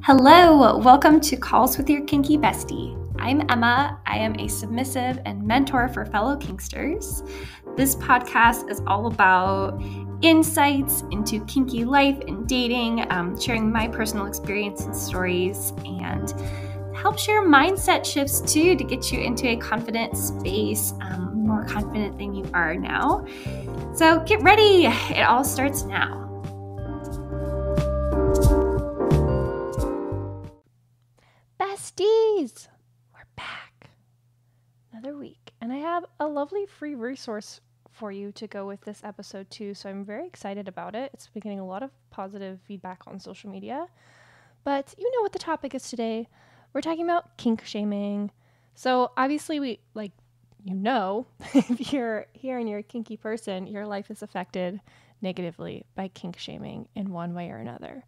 Hello, welcome to Calls with Your Kinky Bestie. I'm Emma. I am a submissive and mentor for fellow kinksters. This podcast is all about insights into kinky life and dating, sharing my personal experience and stories, and help share mindset shifts too to get you into a confident space, more confident than you are now. So get ready. It all starts now. Besties, we're back. Another week. And I have a lovely free resource for you to go with this episode too. So I'm very excited about it. It's been getting a lot of positive feedback on social media. But you know what the topic is today. We're talking about kink shaming. So obviously if you're here and you're a kinky person, your life is affected negatively by kink shaming in one way or another.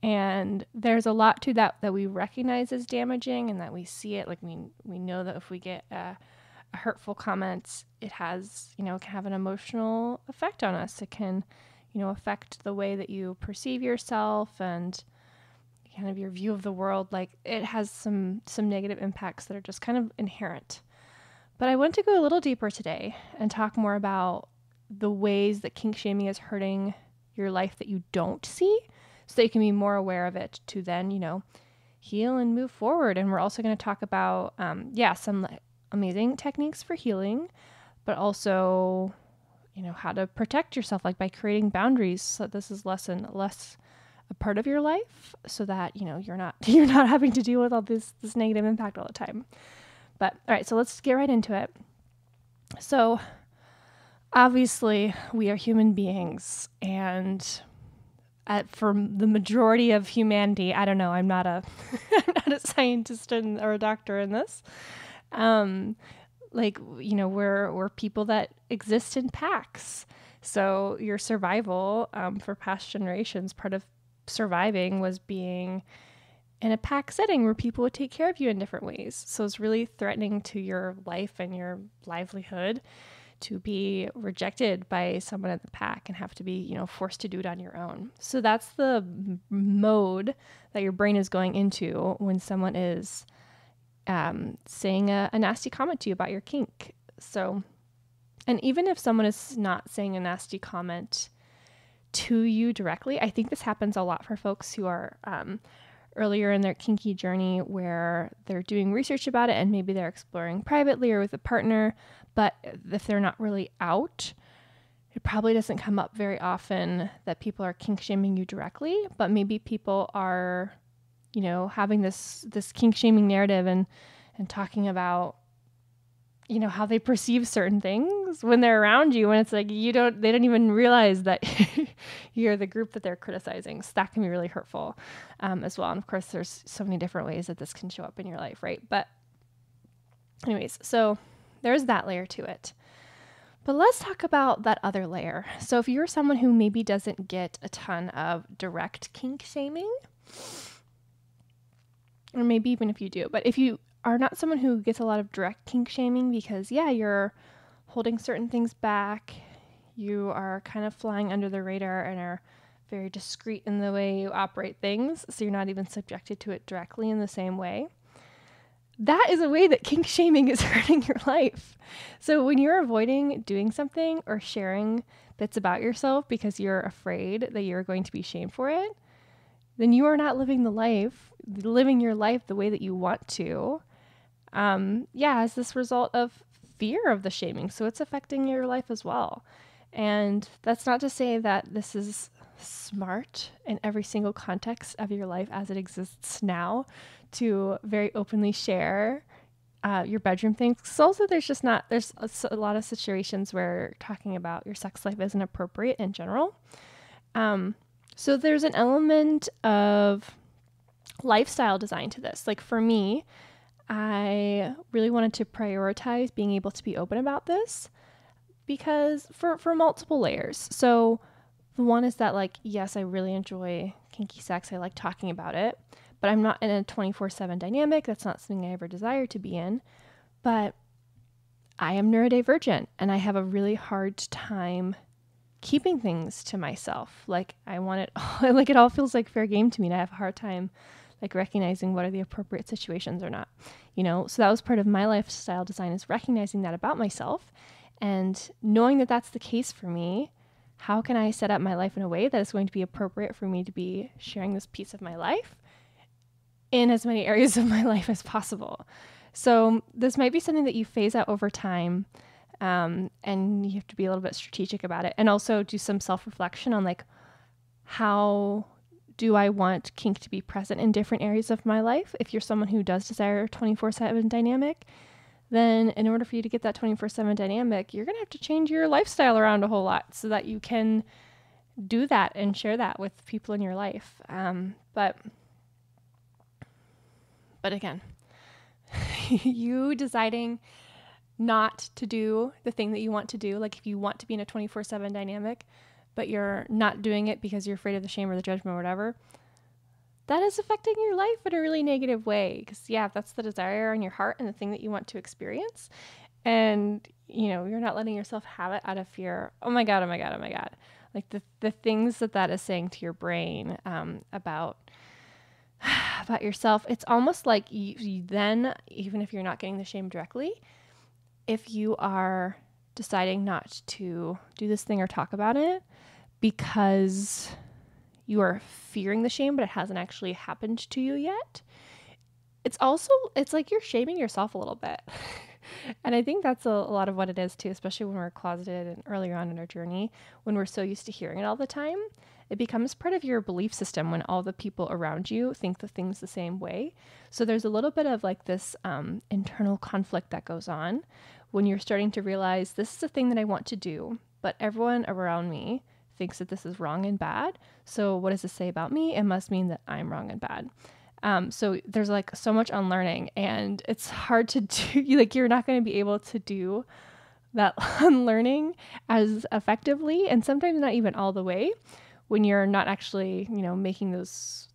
And there's a lot to that we recognize as damaging and that we see it. Like we know that if we get a hurtful comment, it has, can have an emotional effect on us. It can, affect the way that you perceive yourself and kind of your view of the world. Like it has some negative impacts that are just kind of inherent. But I want to go a little deeper today and talk more about the ways that kink shaming is hurting your life that you don't see, so that you can be more aware of it to then, heal and move forward. And we're also going to talk about, some amazing techniques for healing, but also, how to protect yourself, like by creating boundaries so that this is less and less a part of your life so that, you're not having to deal with all this negative impact all the time. But all right, so let's get right into it. So obviously we are human beings, and for the majority of humanity, I don't know, I'm not a scientist or a doctor in this. We're people that exist in packs. So your survival, for past generations, part of surviving was being in a pack setting where people would take care of you in different ways. So it's really threatening to your life and your livelihood to be rejected by someone in the pack and have to be, forced to do it on your own. So that's the mode that your brain is going into when someone is saying a nasty comment to you about your kink. So, and even if someone is not saying a nasty comment to you directly, I think this happens a lot for folks who are earlier in their kinky journey where they're doing research about it and maybe they're exploring privately or with a partner. But if they're not really out, it probably doesn't come up very often that people are kink shaming you directly, but maybe people are, having this kink shaming narrative and talking about, how they perceive certain things when they're around you, when it's like they don't even realize that you're the group that they're criticizing. So that can be really hurtful as well. And of course, there's so many different ways that this can show up in your life, right? But anyways, so there's that layer to it. But let's talk about that other layer. So if you're someone who maybe doesn't get a ton of direct kink shaming, or maybe even if you do, but if you are not someone who gets a lot of direct kink shaming because, you're holding certain things back, you are kind of flying under the radar and are very discreet in the way you operate things, so you're not even subjected to it directly in the same way, that is a way that kink shaming is hurting your life. So when you're avoiding doing something or sharing bits about yourself because you're afraid that you're going to be shamed for it, then you are not living your life the way that you want to. As this result of fear of the shaming. So it's affecting your life as well. And that's not to say that this is smart in every single context of your life as it exists now to very openly share your bedroom things. So also there's a lot of situations where talking about your sex life isn't appropriate in general. So there's an element of lifestyle design to this. Like for me, I really wanted to prioritize being able to be open about this because for multiple layers. So the one is that yes, I really enjoy kinky sex. I like talking about it, but I'm not in a 24/7 dynamic. That's not something I ever desire to be in, but I am neurodivergent and I have a really hard time keeping things to myself. Like I want it, it all feels like fair game to me, and I have a hard time like recognizing what are the appropriate situations or not, you know? So that was part of my lifestyle design, is recognizing that about myself and knowing that that's the case for me. How can I set up my life in a way that is going to be appropriate for me to be sharing this piece of my life in as many areas of my life as possible? So this might be something that you phase out over time, and you have to be a little bit strategic about it, and also do some self-reflection on like, how do I want kink to be present in different areas of my life? If you're someone who does desire a 24/7 dynamic, then in order for you to get that 24/7 dynamic, you're going to have to change your lifestyle around a whole lot so that you can do that and share that with people in your life. But again, you deciding not to do the thing that you want to do, like if you want to be in a 24/7 dynamic, but you're not doing it because you're afraid of the shame or the judgment or whatever, that is affecting your life in a really negative way. Because yeah, if that's the desire in your heart and the thing that you want to experience, and you know, you're not letting yourself have it out of fear, oh my God, like the things that is saying to your brain about yourself, it's almost like you then, even if you're not getting the shame directly, if you are deciding not to do this thing or talk about it because you are fearing the shame, but it hasn't actually happened to you yet, it's like you're shaming yourself a little bit. And I think that's a lot of what it is too, especially when we're closeted and earlier on in our journey, when we're so used to hearing it all the time. It becomes part of your belief system when all the people around you think the things the same way. So there's a little bit of like this internal conflict that goes on when you're starting to realize this is a thing that I want to do, but everyone around me thinks that this is wrong and bad. So what does this say about me? It must mean that I'm wrong and bad. So there's like so much unlearning, and it's hard to do. You're not going to be able to do that unlearning as effectively, and sometimes not even all the way, when you're not actually, making those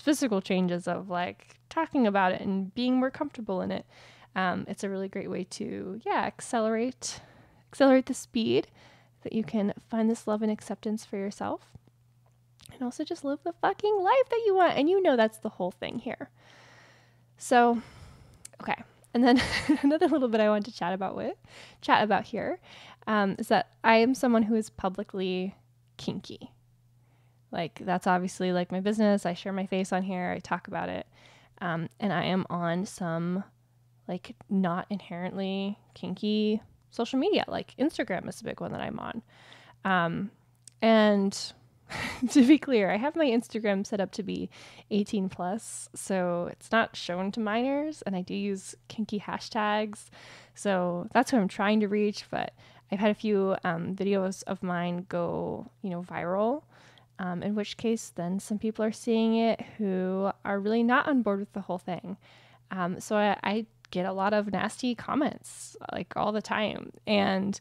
physical changes of like talking about it and being more comfortable in it. It's a really great way to, accelerate the speed that you can find this love and acceptance for yourself, and also just live the fucking life that you want. And that's the whole thing here. So, okay. And then another little bit I want to chat about here, is that I am someone who is publicly kinky. Like, that's obviously like my business. I share my face on here. I talk about it. And I am on some like not inherently kinky social media, like Instagram is a big one that I'm on. And to be clear, I have my Instagram set up to be 18 plus, so it's not shown to minors, and I do use kinky hashtags. So that's who I'm trying to reach, but I've had a few videos of mine go, viral, in which case then some people are seeing it who are really not on board with the whole thing. So I get a lot of nasty comments like all the time, and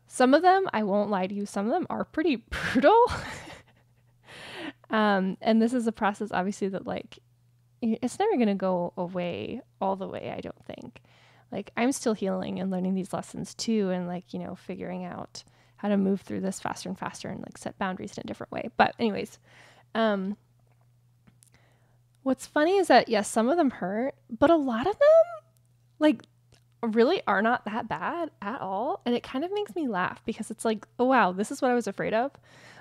some of them, I won't lie to you, some of them are pretty brutal. And this is a process, obviously, that like, it's never going to go away all the way, I don't think. Like, I'm still healing and learning these lessons too, and like, figuring out how to move through this faster and faster and like set boundaries in a different way. But anyways, what's funny is that, yes, some of them hurt, but a lot of them like really are not that bad at all. And it kind of makes me laugh because it's like, oh wow, this is what I was afraid of.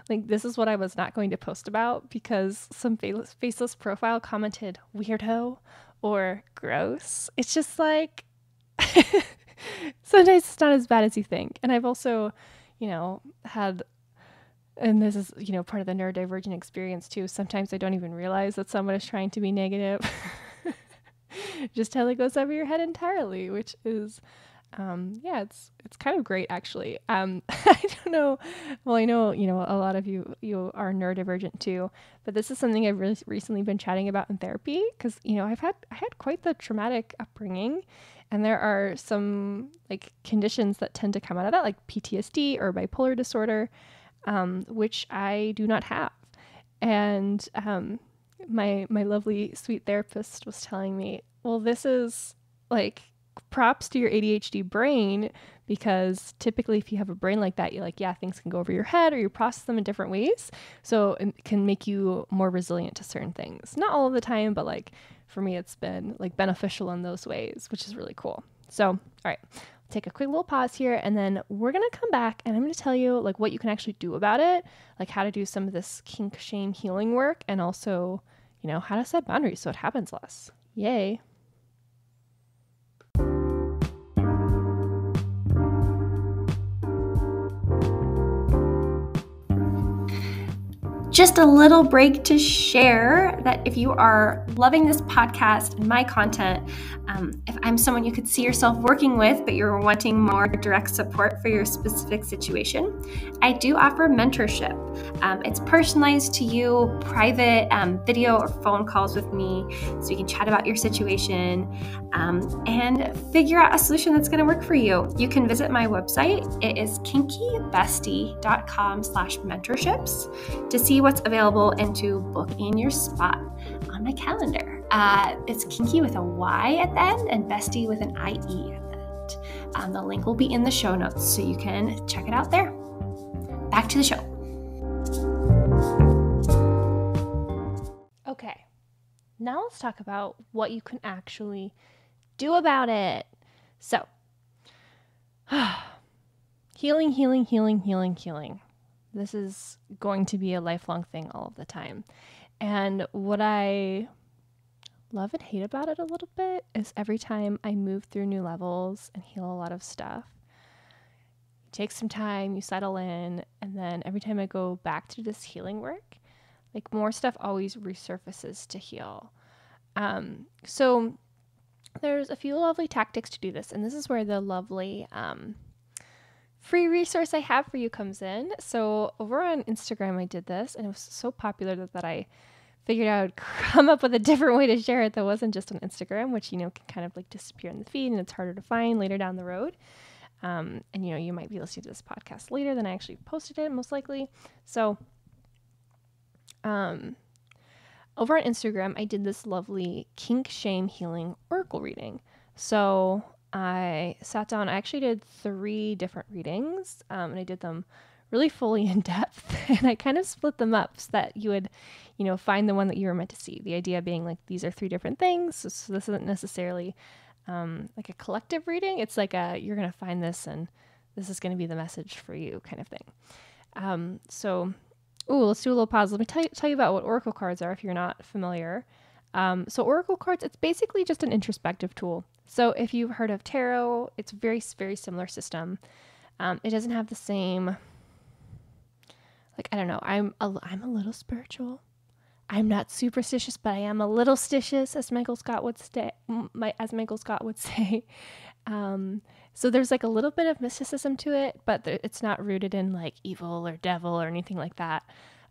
Like, this is what I was not going to post about because some faceless profile commented weirdo or gross. It's just like, sometimes it's not as bad as you think. And I've also, had, and this is, part of the neurodivergent experience too. Sometimes I don't even realize that someone is trying to be negative. Just till it goes over your head entirely, which is, it's kind of great actually. I don't know. Well, I know, a lot of you are neurodivergent too, but this is something I've really recently been chatting about in therapy because, I had quite the traumatic upbringing, and there are some like conditions that tend to come out of that, like PTSD or bipolar disorder, which I do not have. And, my lovely sweet therapist was telling me, well, this is like props to your ADHD brain because typically if you have a brain like that, you're like, yeah, things can go over your head or you process them in different ways. So it can make you more resilient to certain things. Not all of the time, but like for me, it's been like beneficial in those ways, which is really cool. So, all right, take a quick little pause here, and then we're going to come back and I'm going to tell you like what you can actually do about it, like how to do some of this kink shame healing work, and also, you know, how to set boundaries so it happens less. Yay. Just a little break to share that if you are loving this podcast and my content, if I'm someone you could see yourself working with, but you're wanting more direct support for your specific situation, I do offer mentorship. It's personalized to you, private video or phone calls with me, so you can chat about your situation and figure out a solution that's going to work for you. You can visit my website. It is kinkybestie.com/mentorships to see what's available and to book in your spot on my calendar. It's kinky with a Y at the end and bestie with an IE at the end. The link will be in the show notes, so you can check it out there. Back to the show. Okay, now let's talk about what you can actually do about it. So, healing. This is going to be a lifelong thing all of the time. And what I love and hate about it a little bit is every time I move through new levels and heal a lot of stuff, it takes some time, you settle in, and then every time I go back to this healing work, like more stuff always resurfaces to heal. So there's a few lovely tactics to do this, and this is where the lovely free resource I have for you comes in. So over on Instagram, I did this, and it was so popular that I figured I would come up with a different way to share it that wasn't just on Instagram, which, you know, can kind of like disappear in the feed and it's harder to find later down the road. And, you know, you might be listening to this podcast later than I actually posted it, most likely. So over on Instagram, I did this lovely kink shame healing oracle reading. So I sat down, I actually did 3 different readings, and I did them really fully in depth, and I kind of split them up so that you would, you know, find the one that you were meant to see. The idea being like, these are 3 different things. So this isn't necessarily like a collective reading. It's like you're going to find this and this is going to be the message for you kind of thing. Let's do a little pause. Let me tell you about what oracle cards are if you're not familiar. So oracle cards, it's basically just an introspective tool. So if you've heard of tarot, it's a very, very similar system. It doesn't have the same, like, I don't know, I'm a little spiritual. I'm not superstitious, but I am a little stitious, as Michael Scott would say. So there's like a little bit of mysticism to it, but it's not rooted in like evil or devil or anything like that.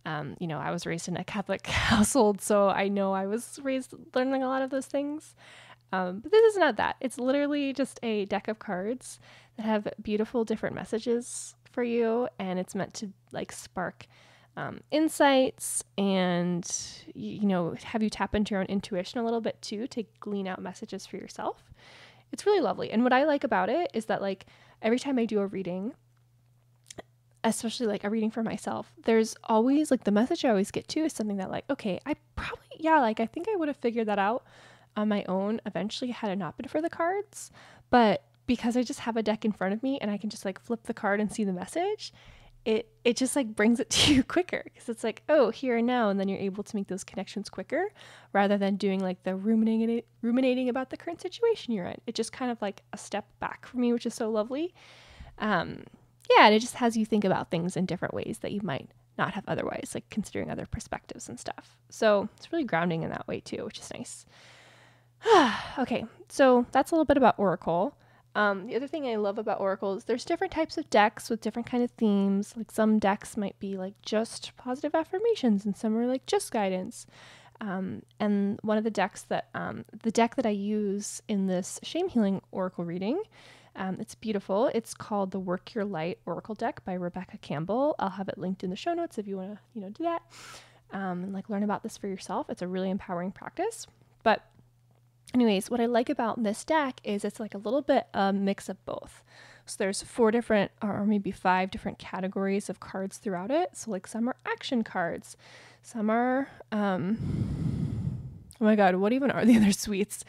You know, I was raised in a Catholic household, so I know I was raised learning a lot of those things. But this is not that. It's literally just a deck of cards that have beautiful different messages for you, and it's meant to like spark insights and, you know, have you tap into your own intuition a little bit too, to glean out messages for yourself. It's really lovely. And what I like about it is that like every time I do a reading, especially like a reading for myself, there's always like the message I always get to is something that like, okay, I think I would have figured that out on my own eventually had it not been for the cards. But because I just have a deck in front of me and I can just like flip the card and see the message, it just like brings it to you quicker, because it's like, oh, here and now, and then you're able to make those connections quicker rather than doing like the ruminating about the current situation you're in. It just kind of like a step back for me, which is so lovely. And it just has you think about things in different ways that you might not have otherwise, like considering other perspectives and stuff. So it's really grounding in that way too, which is nice. Okay, so that's a little bit about Oracle. The other thing I love about Oracle is there's different types of decks with different kind of themes. Like some decks might be like just positive affirmations and some are like just guidance. And one of the decks that I use in this shame healing Oracle reading, it's beautiful. It's called the Work Your Light Oracle deck by Rebecca Campbell. I'll have it linked in the show notes if you want to, do that. And like learn about this for yourself. It's a really empowering practice. But anyways, what I like about this deck is it's like a little bit a mix of both. So there's 4 different or maybe 5 different categories of cards throughout it. So like some are action cards, some are, oh my God, what even are the other suites?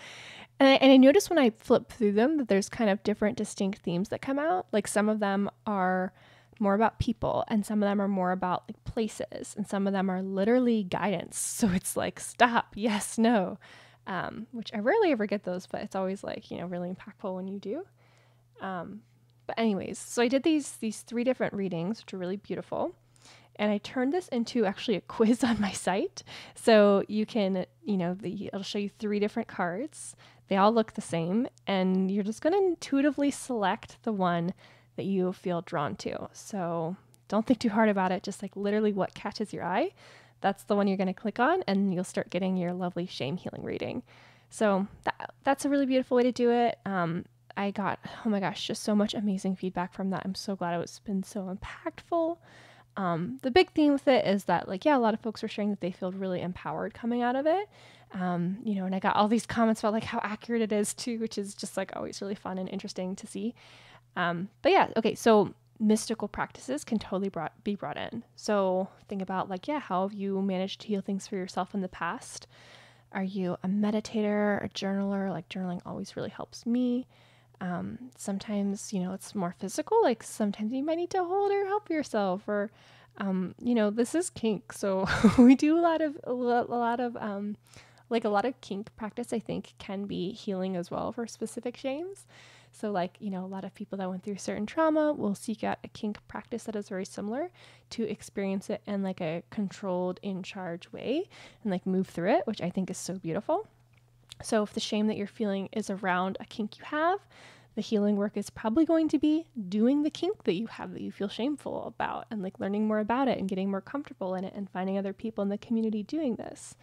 And I noticed when I flip through them that there's kind of different distinct themes that come out. Like some of them are more about people, and some of them are more about like places, and some of them are literally guidance. So it's like stop, yes, no, which I rarely ever get those, but it's always like, you know, really impactful when you do. But anyways, so I did these 3 different readings, which are really beautiful. And I turned this into actually a quiz on my site. So you can, you know, it'll show you 3 different cards. They all look the same. And you're just going to intuitively select the one that you feel drawn to. So don't think too hard about it. Just like literally what catches your eye, that's the one you're going to click on, and you'll start getting your lovely shame healing reading. So that's a really beautiful way to do it. I got, oh my gosh, just so much amazing feedback from that. I'm so glad it's been so impactful. The big theme with it is that, like, yeah, a lot of folks were sharing that they feel really empowered coming out of it. You know, and I got all these comments about like how accurate it is too, which is just like always really fun and interesting to see. But yeah, okay, so mystical practices can totally be brought in. So think about like, yeah, how have you managed to heal things for yourself in the past? Are you a meditator, a journaler? Like journaling always really helps me. Sometimes, you know, it's more physical. Like sometimes you might need to hold or help yourself, or, you know, this is kink. So we do a lot of kink practice, I think, can be healing as well for specific shames. So like, you know, a lot of people that went through certain trauma will seek out a kink practice that is very similar to experience it in like a controlled, in charge way and like move through it, which I think is so beautiful. So if the shame that you're feeling is around a kink you have, the healing work is probably going to be doing the kink that you have that you feel shameful about, and like learning more about it and getting more comfortable in it and finding other people in the community doing this.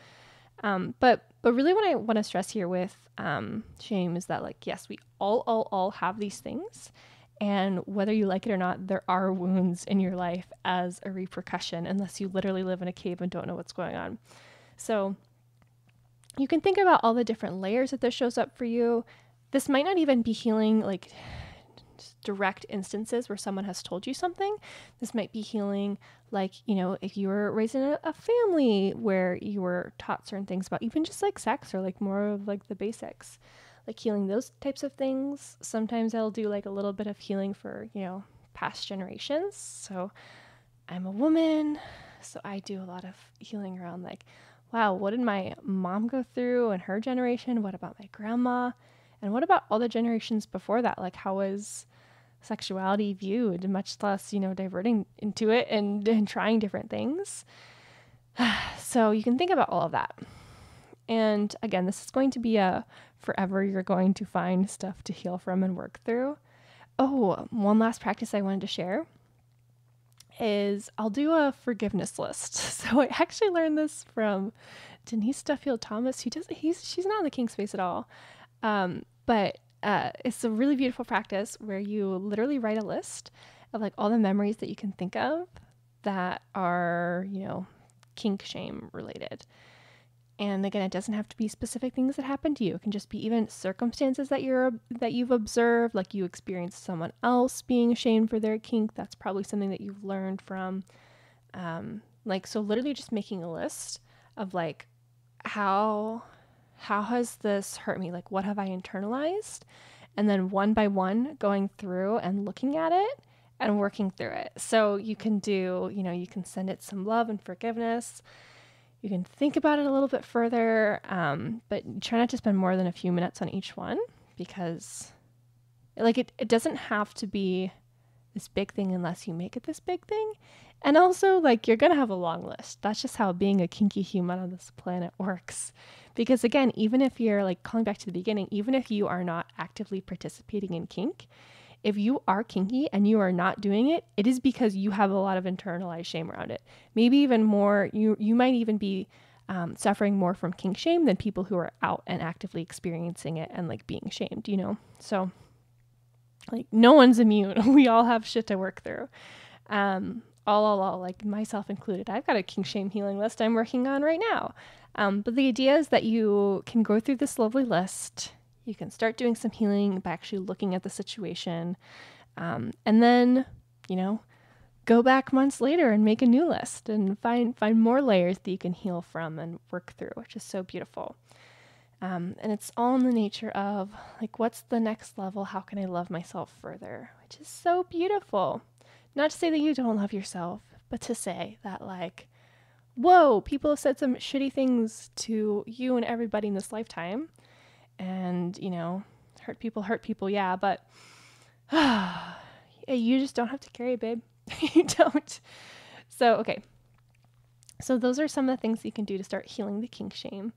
But really what I want to stress here with shame is that, like, yes, we all have these things. And whether you like it or not, there are wounds in your life as a repercussion, unless you literally live in a cave and don't know what's going on. So you can think about all the different layers that this shows up for you. This might not even be healing like direct instances where someone has told you something. This might be healing like, you know, if you were raised in a family where you were taught certain things about even just like sex, or like more of like the basics, like healing those types of things. Sometimes I'll do like a little bit of healing for, you know, past generations. So I'm a woman, so I do a lot of healing around like, wow, what did my mom go through in her generation? What about my grandma? And what about all the generations before that? Like, how was sexuality viewed, much less, you know, diverting into it and trying different things? So you can think about all of that. And again, this is going to be a forever. You're going to find stuff to heal from and work through. Oh, one last practice I wanted to share is I'll do a forgiveness list. So I actually learned this from Denise Duffield Thomas. She's not in the kink space at all. But it's a really beautiful practice where you literally write a list of like all the memories that you can think of that are, you know, kink shame related. And again, it doesn't have to be specific things that happened to you. It can just be even circumstances that you've observed, like you experienced someone else being shamed for their kink. That's probably something that you've learned from. So literally just making a list of like, how has this hurt me? Like, what have I internalized? And then one by one going through and looking at it and working through it. So you can do, you know, you can send it some love and forgiveness. You can think about it a little bit further, but try not to spend more than a few minutes on each one, because like it doesn't have to be this big thing unless you make it this big thing. And also, like, you're going to have a long list. That's just how being a kinky human on this planet works. Because again, even if you're like calling back to the beginning, even if you are not actively participating in kink, if you are kinky and you are not doing it, it is because you have a lot of internalized shame around it. Maybe even more, you might even be suffering more from kink shame than people who are out and actively experiencing it and like being shamed, you know? So like no one's immune. We all have shit to work through. All, like myself included. I've got a kink shame healing list I'm working on right now. But the idea is that you can go through this lovely list. You can start doing some healing by actually looking at the situation. And then, go back months later and make a new list and find more layers that you can heal from and work through, which is so beautiful. And it's all in the nature of like, what's the next level? How can I love myself further? Which is so beautiful. Not to say that you don't love yourself, but to say that like, whoa, people have said some shitty things to you and everybody in this lifetime. And, hurt people. Yeah, but you just don't have to carry it, babe. You don't. So, okay. So those are some of the things you can do to start healing the kink shame.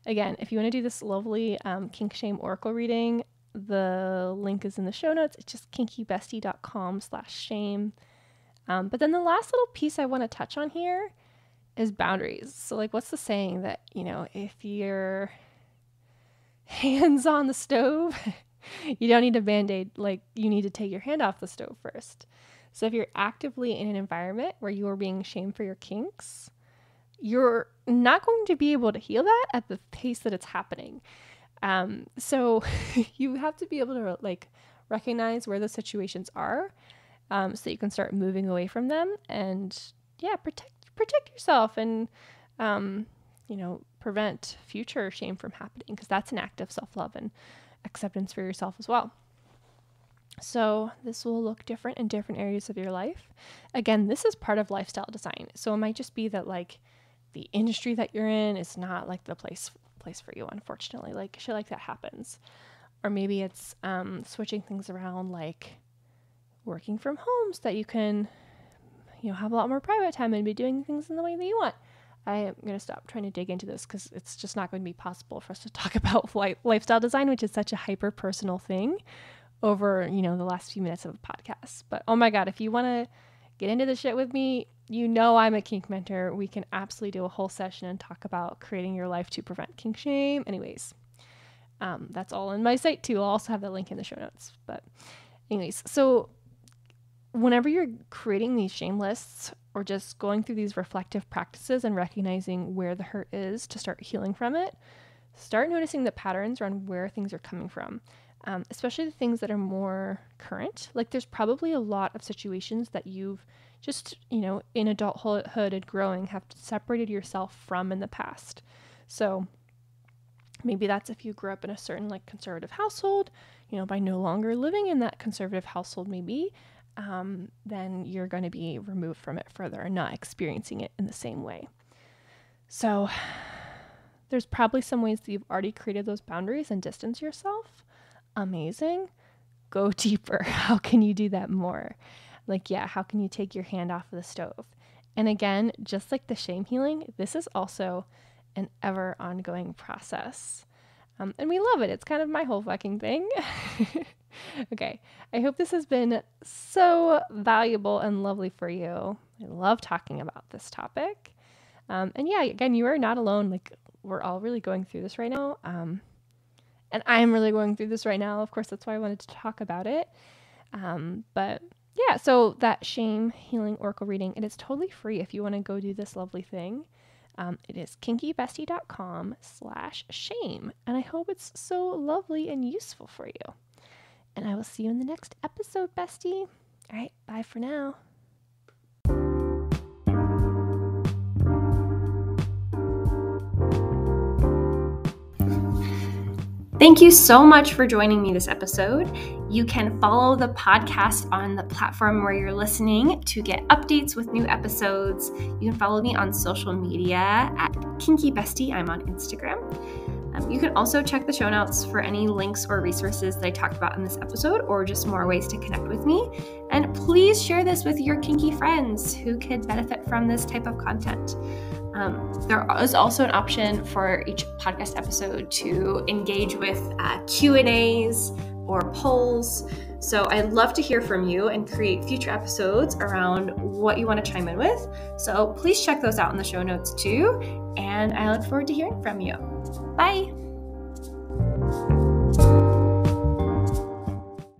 Again, if you want to do this lovely kink shame oracle reading, the link is in the show notes. It's just kinkybestie.com/shame. But then the last little piece I want to touch on here is boundaries. So like, what's the saying that, if your hands on the stove, you don't need a Band-Aid, like you need to take your hand off the stove first. So if you're actively in an environment where you are being shamed for your kinks, you're not going to be able to heal that at the pace that it's happening. So you have to be able to like recognize where the situations are, so you can start moving away from them and protect yourself and, prevent future shame from happening, because that's an act of self-love and acceptance for yourself as well. So this will look different in different areas of your life. Again, this is part of lifestyle design. So it might just be that like the industry that you're in is not like the place for you, unfortunately. Like shit like that happens. Or maybe it's switching things around, like working from home so that you can, have a lot more private time and be doing things in the way that you want. I am going to stop trying to dig into this because it's just not going to be possible for us to talk about lifestyle design, which is such a hyper personal thing, over, the last few minutes of a podcast. But oh my God, if you want to get into this shit with me, I'm a kink mentor. We can absolutely do a whole session and talk about creating your life to prevent kink shame. Anyways, that's all in my site too. I'll also have the link in the show notes. But anyways, so whenever you're creating these shame lists or just going through these reflective practices and recognizing where the hurt is to start healing from it, start noticing the patterns around where things are coming from. Especially the things that are more current. Like there's probably a lot of situations that you've just, in adulthood and growing have separated yourself from in the past. So maybe that's if you grew up in a certain like conservative household, by no longer living in that conservative household, maybe, then you're going to be removed from it further and not experiencing it in the same way. So there's probably some ways that you've already created those boundaries and distance yourself. Amazing. Go deeper. How can you do that more? Like, how can you take your hand off of the stove? And again, just like the shame healing, this is also an ever ongoing process. And we love it. It's kind of my whole fucking thing. Okay. I hope this has been so valuable and lovely for you. I love talking about this topic. And again, you are not alone. Like, we're all really going through this right now. And I'm really going through this right now. Of course, that's why I wanted to talk about it. So that shame healing oracle reading, it is totally free if you want to go do this lovely thing. It is kinkybestie.com/shame. And I hope it's so lovely and useful for you. And I will see you in the next episode, bestie. All right, bye for now. Thank you so much for joining me this episode. You can follow the podcast on the platform where you're listening to get updates with new episodes. You can follow me on social media at Kinky Bestie. I'm on Instagram. You can also check the show notes for any links or resources that I talked about in this episode, or just more ways to connect with me. And please share this with your kinky friends who could benefit from this type of content. There is also an option for each podcast episode to engage with Q&As or polls. So I'd love to hear from you and create future episodes around what you want to chime in with. So please check those out in the show notes too. And I look forward to hearing from you. Bye.